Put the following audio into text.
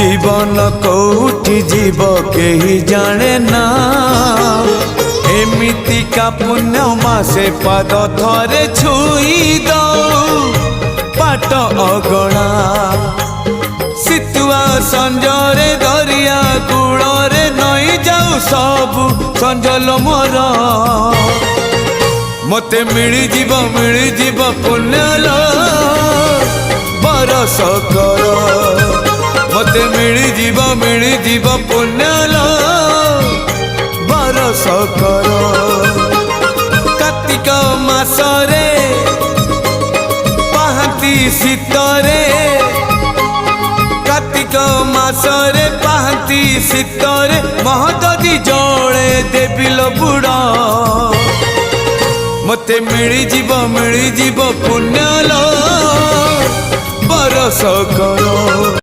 जीवन कौटी जीव केही जाने ना एमिति का पुण्य मासे पाद थरे छुई दो पाट अगणा सितुआ संजरे दरिया कूଳରେ नई जाऊ सबु संजल मोर मते मिली जीव पुण्यल बरस कर मते मिली जीव पुण्यल बरस कर कार्तिक मासरे पाहांती शीतरे कार्तिक मासरे पाहांती शीतरे महददी जड़े देविल बुड़ा मते मिली जीव पुण्यल बरस कर।